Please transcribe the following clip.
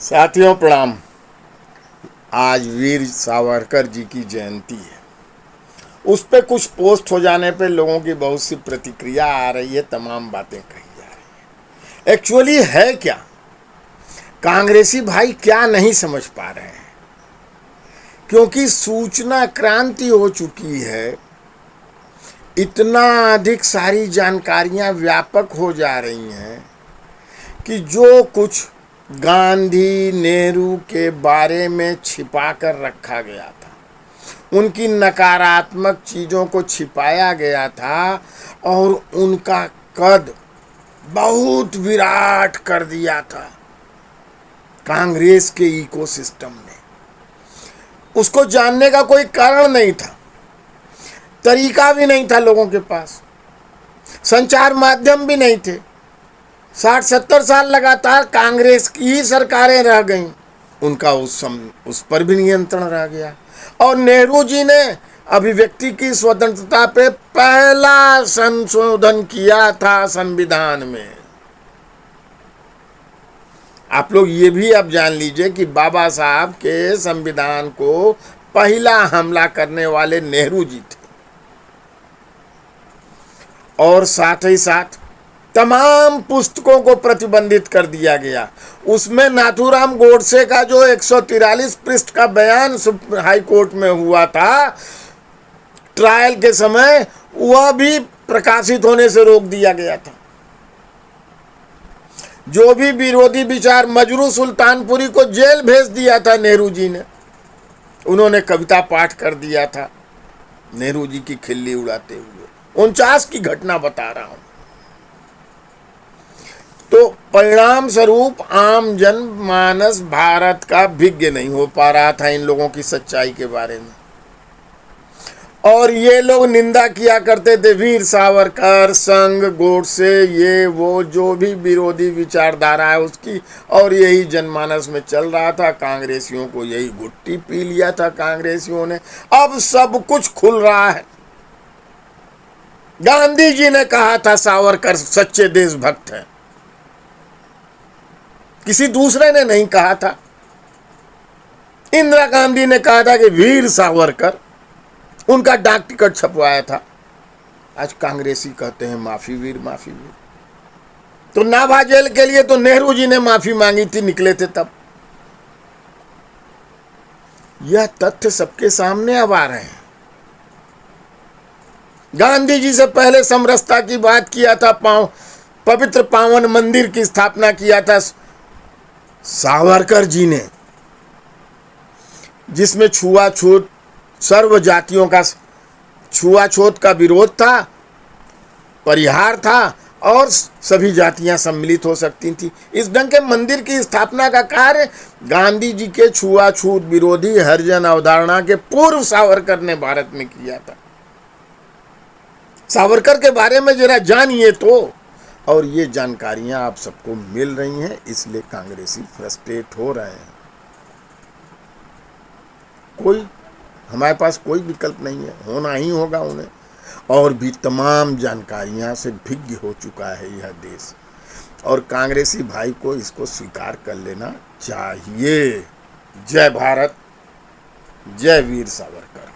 साथियों प्रणाम। आज वीर सावरकर जी की जयंती है। उस पे कुछ पोस्ट हो जाने पे लोगों की बहुत सी प्रतिक्रिया आ रही है, तमाम बातें कही जा रही है। एक्चुअली है क्या, कांग्रेसी भाई क्या नहीं समझ पा रहे हैं, क्योंकि सूचना क्रांति हो चुकी है। इतना अधिक सारी जानकारियां व्यापक हो जा रही हैं कि जो कुछ गांधी नेहरू के बारे में छिपा कर रखा गया था, उनकी नकारात्मक चीज़ों को छिपाया गया था और उनका कद बहुत विराट कर दिया था कांग्रेस के इकोसिस्टम ने। उसको जानने का कोई कारण नहीं था, तरीका भी नहीं था, लोगों के पास संचार माध्यम भी नहीं थे। 60-70 साल लगातार कांग्रेस की ही सरकारें रह गईं, उनका उस पर भी नियंत्रण रह गया। और नेहरू जी ने अभिव्यक्ति की स्वतंत्रता पे पहला संशोधन किया था संविधान में। आप लोग ये भी अब जान लीजिए कि बाबा साहब के संविधान को पहला हमला करने वाले नेहरू जी थे। और साथ ही साथ तमाम पुस्तकों को प्रतिबंधित कर दिया गया। उसमें नाथूराम गोडसे का जो 143 पृष्ठ का बयान हाई कोर्ट में हुआ था ट्रायल के समय, वह भी प्रकाशित होने से रोक दिया गया था। जो भी विरोधी विचार, मजरू सुल्तानपुरी को जेल भेज दिया था नेहरू जी ने। उन्होंने कविता पाठ कर दिया था नेहरू जी की खिल्ली उड़ाते हुए। 49 की घटना बता रहा हूं। तो परिणाम स्वरूप आम जनमानस भारत का भिज्ञ नहीं हो पा रहा था इन लोगों की सच्चाई के बारे में। और ये लोग निंदा किया करते थे वीर सावरकर, संघ, गोडसे, ये वो जो भी विरोधी विचारधारा है उसकी। और यही जनमानस में चल रहा था। कांग्रेसियों को यही घुट्टी पी लिया था कांग्रेसियों ने। अब सब कुछ खुल रहा है। गांधी जी ने कहा था सावरकर सच्चे देशभक्त हैं, किसी दूसरे ने नहीं कहा था। इंदिरा गांधी ने कहा था कि वीर सावरकर, उनका डाक टिकट छपवाया था। आज कांग्रेसी कहते हैं माफी वीर, माफी वीर। तो नाभा जेल के लिए तो नेहरू जी ने माफी मांगी थी, निकले थे तब। यह तथ्य सबके सामने अब आ रहे हैं। गांधी जी से पहले समरसता की बात किया था, पवित्र पावन मंदिर की स्थापना किया था सावरकर जी ने, जिसमें छुआछूत, सर्व जातियों का छुआछूत का विरोध था, परिहार था और सभी जातियां सम्मिलित हो सकती थी। इस ढंग के मंदिर की स्थापना का कार्य गांधी जी के छुआछूत विरोधी हरिजन अवधारणा के पूर्व सावरकर ने भारत में किया था। सावरकर के बारे में जरा जानिए तो। और ये जानकारियां आप सबको मिल रही हैं, इसलिए कांग्रेसी फ्रस्ट्रेट हो रहे हैं। हमारे पास कोई विकल्प नहीं है, होना ही होगा उन्हें। और भी तमाम जानकारियां से भिज्ञ हो चुका है यह देश, और कांग्रेसी भाई को इसको स्वीकार कर लेना चाहिए। जय भारत, जय वीर सावरकर।